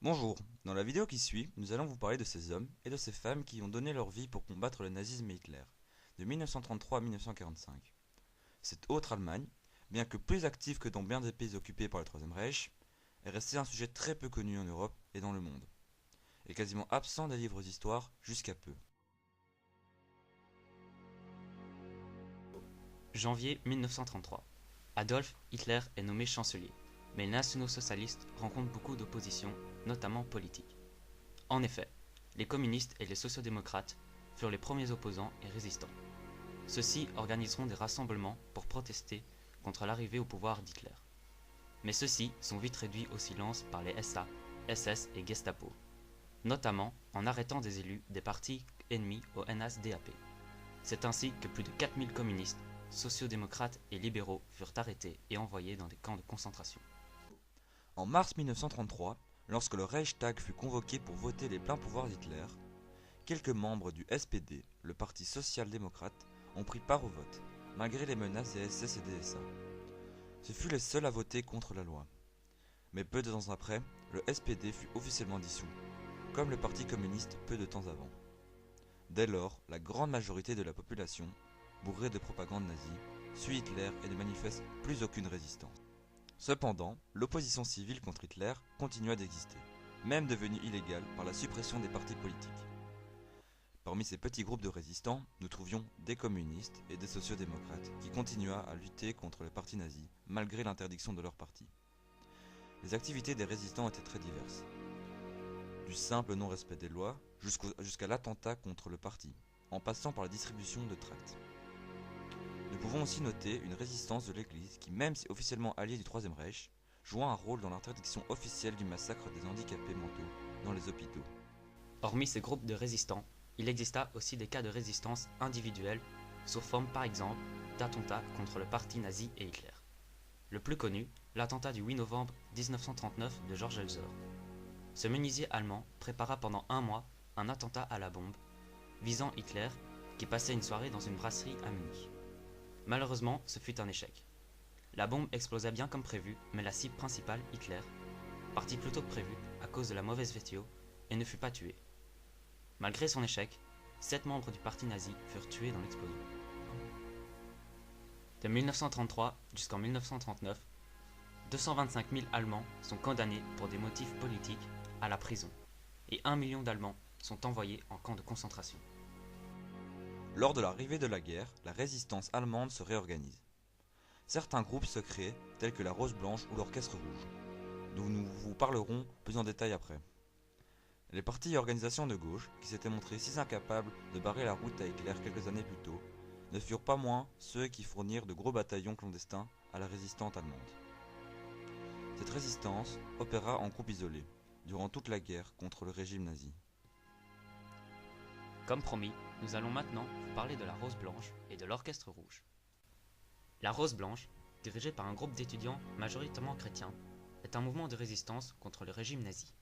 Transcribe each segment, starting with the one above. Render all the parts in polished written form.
Bonjour, dans la vidéo qui suit, nous allons vous parler de ces hommes et de ces femmes qui ont donné leur vie pour combattre le nazisme et Hitler, de 1933 à 1945. Cette autre Allemagne, bien que plus active que dans bien des pays occupés par le Troisième Reich, est restée un sujet très peu connu en Europe et dans le monde, et quasiment absent des livres d'histoire jusqu'à peu. Janvier 1933. Adolf Hitler est nommé chancelier, mais les nationaux-socialistes rencontrent beaucoup d'opposition, notamment politique. En effet, les communistes et les sociodémocrates furent les premiers opposants et résistants. Ceux-ci organiseront des rassemblements pour protester contre l'arrivée au pouvoir d'Hitler. Mais ceux-ci sont vite réduits au silence par les SA, SS et Gestapo, notamment en arrêtant des élus des partis ennemis au NSDAP. C'est ainsi que plus de 4000 communistes, sociodémocrates et libéraux furent arrêtés et envoyés dans des camps de concentration. En mars 1933, lorsque le Reichstag fut convoqué pour voter les pleins pouvoirs d'Hitler, quelques membres du SPD, le parti social-démocrate, ont pris part au vote, malgré les menaces des SS et des SA. Ce fut les seuls à voter contre la loi. Mais peu de temps après, le SPD fut officiellement dissous, comme le Parti communiste peu de temps avant. Dès lors, la grande majorité de la population, bourrée de propagande nazie, suit Hitler et ne manifeste plus aucune résistance. Cependant, l'opposition civile contre Hitler continua d'exister, même devenue illégale par la suppression des partis politiques. Parmi ces petits groupes de résistants, nous trouvions des communistes et des sociodémocrates qui continuaient à lutter contre le parti nazi, malgré l'interdiction de leur parti. Les activités des résistants étaient très diverses. Du simple non-respect des lois jusqu'à l'attentat contre le parti, en passant par la distribution de tracts. Nous pouvons aussi noter une résistance de l'Église qui, même si officiellement alliée du Troisième Reich, joua un rôle dans l'interdiction officielle du massacre des handicapés mentaux dans les hôpitaux. Hormis ces groupes de résistants, il exista aussi des cas de résistance individuelle, sous forme par exemple d'attentats contre le parti nazi et Hitler. Le plus connu, l'attentat du 8 novembre 1939 de Georg Elser. Ce menuisier allemand prépara pendant un mois un attentat à la bombe, visant Hitler, qui passait une soirée dans une brasserie à Munich. Malheureusement, ce fut un échec. La bombe explosa bien comme prévu, mais la cible principale, Hitler, partit plus tôt que prévu à cause de la mauvaise météo et ne fut pas tué. Malgré son échec, 7 membres du parti nazi furent tués dans l'explosion. De 1933 jusqu'en 1939, 225 000 Allemands sont condamnés pour des motifs politiques à la prison et 1 million d'Allemands sont envoyés en camp de concentration. Lors de l'arrivée de la guerre, la résistance allemande se réorganise. Certains groupes se créent, tels que la Rose Blanche ou l'Orchestre Rouge, dont nous vous parlerons plus en détail après. Les partis et organisations de gauche, qui s'étaient montrés si incapables de barrer la route à Hitler quelques années plus tôt, ne furent pas moins ceux qui fournirent de gros bataillons clandestins à la résistance allemande. Cette résistance opéra en groupe isolé, durant toute la guerre contre le régime nazi. Comme promis, nous allons maintenant vous parler de la Rose Blanche et de l'Orchestre Rouge. La Rose Blanche, dirigée par un groupe d'étudiants majoritairement chrétiens, est un mouvement de résistance contre le régime nazi.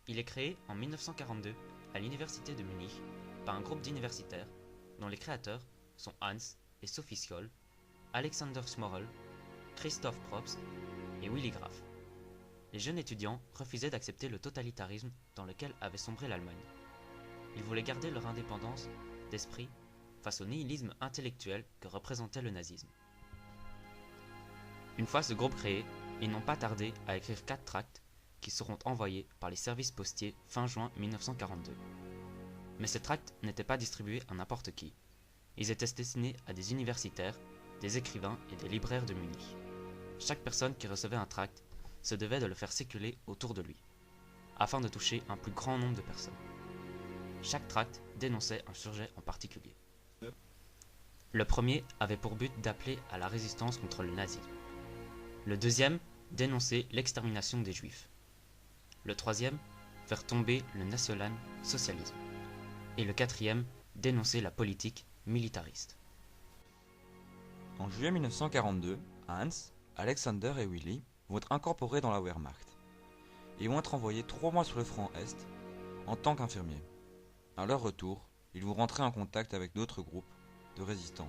Il est créé en 1942 à l'université de Munich par un groupe d'universitaires dont les créateurs sont Hans et Sophie Scholl, Alexander Schmorl, Christoph Probst et Willy Graf. Les jeunes étudiants refusaient d'accepter le totalitarisme dans lequel avait sombré l'Allemagne. Ils voulaient garder leur indépendance d'esprit face au nihilisme intellectuel que représentait le nazisme. Une fois ce groupe créé, ils n'ont pas tardé à écrire 4 tracts qui seront envoyés par les services postiers fin juin 1942. Mais ces tracts n'étaient pas distribués à n'importe qui. Ils étaient destinés à des universitaires, des écrivains et des libraires de Munich. Chaque personne qui recevait un tract se devait de le faire circuler autour de lui, afin de toucher un plus grand nombre de personnes. Chaque tract dénonçait un sujet en particulier. Le premier avait pour but d'appeler à la résistance contre le nazisme. Le deuxième dénonçait l'extermination des juifs. Le troisième, faire tomber le national-socialisme. Et le quatrième, dénoncer la politique militariste. En juillet 1942, Hans, Alexander et Willy vont être incorporés dans la Wehrmacht et vont être envoyés 3 mois sur le front Est en tant qu'infirmiers. À leur retour, ils vont rentrer en contact avec d'autres groupes de résistants,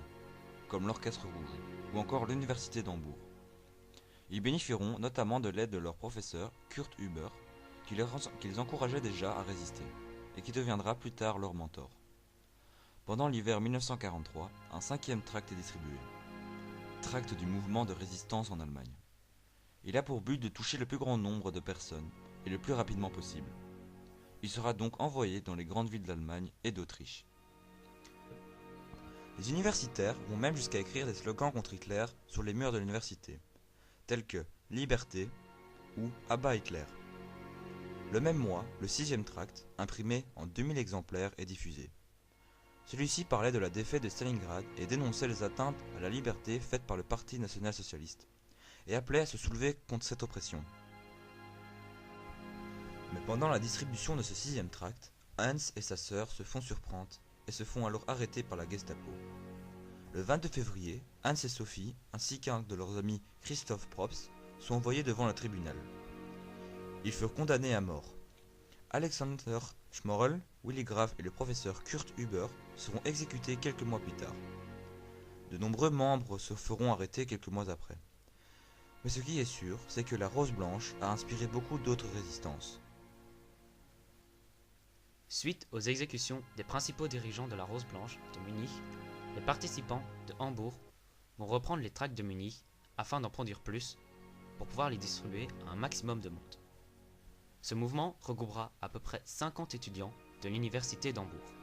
comme l'Orchestre Rouge ou encore l'Université d'Hambourg. Ils bénéficieront notamment de l'aide de leur professeur Kurt Huber, qui qu'ils encourageaient déjà à résister, et qui deviendra plus tard leur mentor. Pendant l'hiver 1943, un 5e tract est distribué. Tract du mouvement de résistance en Allemagne. Il a pour but de toucher le plus grand nombre de personnes, et le plus rapidement possible. Il sera donc envoyé dans les grandes villes d'Allemagne et d'Autriche. Les universitaires vont même jusqu'à écrire des slogans contre Hitler sur les murs de l'université, tels que « Liberté » ou « À bas Hitler ». Le même mois, le 6e tract, imprimé en 2000 exemplaires, est diffusé. Celui-ci parlait de la défaite de Stalingrad et dénonçait les atteintes à la liberté faites par le Parti national-socialiste, et appelait à se soulever contre cette oppression. Mais pendant la distribution de ce 6e tract, Hans et sa sœur se font surprendre et se font alors arrêter par la Gestapo. Le 22 février, Hans et Sophie, ainsi qu'un de leurs amis Christoph Probst, sont envoyés devant le tribunal. Ils furent condamnés à mort. Alexander Schmorl, Willy Graf et le professeur Kurt Huber seront exécutés quelques mois plus tard. De nombreux membres se feront arrêter quelques mois après. Mais ce qui est sûr, c'est que la Rose Blanche a inspiré beaucoup d'autres résistances. Suite aux exécutions des principaux dirigeants de la Rose Blanche de Munich, les participants de Hambourg vont reprendre les tracts de Munich afin d'en produire plus pour pouvoir les distribuer à un maximum de monde. Ce mouvement regroupera à peu près 50 étudiants de l'université d'Hambourg.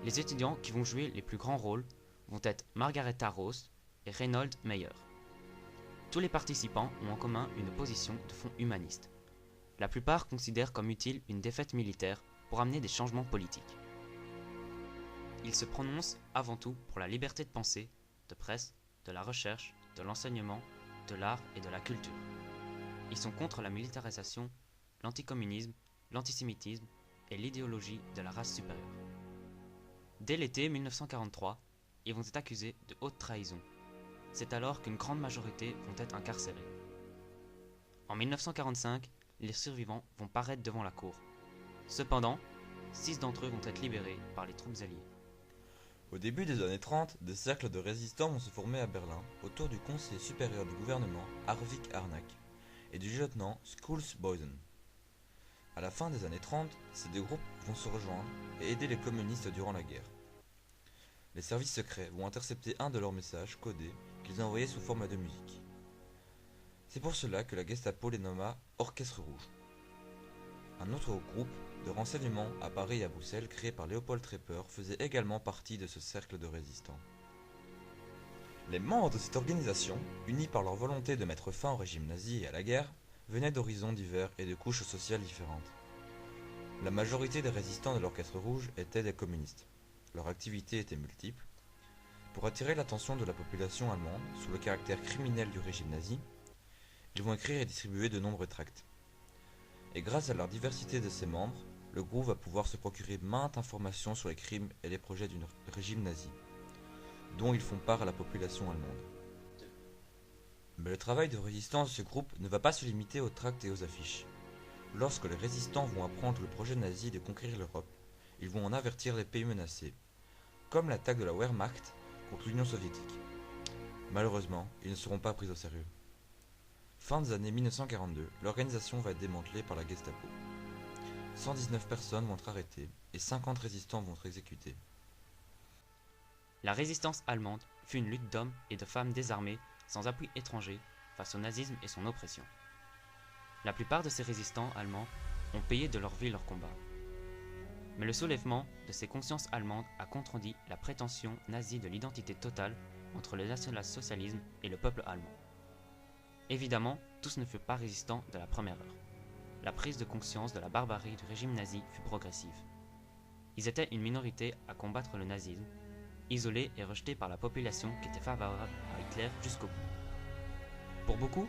Les étudiants qui vont jouer les plus grands rôles vont être Margaretha Rose et Reinhold Meier. Tous les participants ont en commun une position de fond humaniste. La plupart considèrent comme utile une défaite militaire pour amener des changements politiques. Ils se prononcent avant tout pour la liberté de pensée, de presse, de la recherche, de l'enseignement, de l'art et de la culture. Ils sont contre la militarisation, l'anticommunisme, l'antisémitisme et l'idéologie de la race supérieure. Dès l'été 1943, ils vont être accusés de haute trahison. C'est alors qu'une grande majorité vont être incarcérés. En 1945, les survivants vont paraître devant la cour. Cependant, 6 d'entre eux vont être libérés par les troupes alliées. Au début des années 30, des cercles de résistants vont se former à Berlin autour du conseiller supérieur du gouvernement Arvik Harnack et du lieutenant Schulze-Boysen. À la fin des années 30, ces deux groupes vont se rejoindre et aider les communistes durant la guerre. Les services secrets vont intercepter un de leurs messages codés qu'ils envoyaient sous forme de musique. C'est pour cela que la Gestapo les nomma Orchestre Rouge. Un autre groupe de renseignement à Paris et à Bruxelles créé par Léopold Trepper faisait également partie de ce cercle de résistants. Les membres de cette organisation, unis par leur volonté de mettre fin au régime nazi et à la guerre, venaient d'horizons divers et de couches sociales différentes. La majorité des résistants de l'Orchestre Rouge étaient des communistes. Leur activité était multiple. Pour attirer l'attention de la population allemande sur le caractère criminel du régime nazi, ils vont écrire et distribuer de nombreux tracts. Et grâce à la diversité de ses membres, le groupe va pouvoir se procurer maintes informations sur les crimes et les projets du régime nazi, dont ils font part à la population allemande. Mais le travail de résistance de ce groupe ne va pas se limiter aux tracts et aux affiches. Lorsque les résistants vont apprendre le projet nazi de conquérir l'Europe, ils vont en avertir les pays menacés, comme l'attaque de la Wehrmacht contre l'Union soviétique. Malheureusement, ils ne seront pas pris au sérieux. Fin des années 1942, l'organisation va être démantelée par la Gestapo. 119 personnes vont être arrêtées et 50 résistants vont être exécutés. La résistance allemande fut une lutte d'hommes et de femmes désarmés sans appui étranger face au nazisme et son oppression. La plupart de ces résistants allemands ont payé de leur vie leur combat. Mais le soulèvement de ces consciences allemandes a contredit la prétention nazie de l'identité totale entre le national-socialisme et le peuple allemand. Évidemment, tous ne furent pas résistants de la première heure. La prise de conscience de la barbarie du régime nazi fut progressive. Ils étaient une minorité à combattre le nazisme, isolés et rejetés par la population qui était favorable à Hitler jusqu'au bout. Pour beaucoup,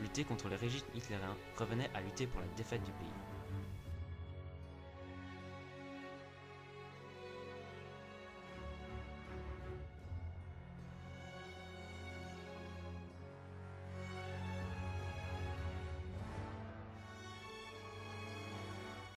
lutter contre le régime hitlérien revenait à lutter pour la défaite du pays.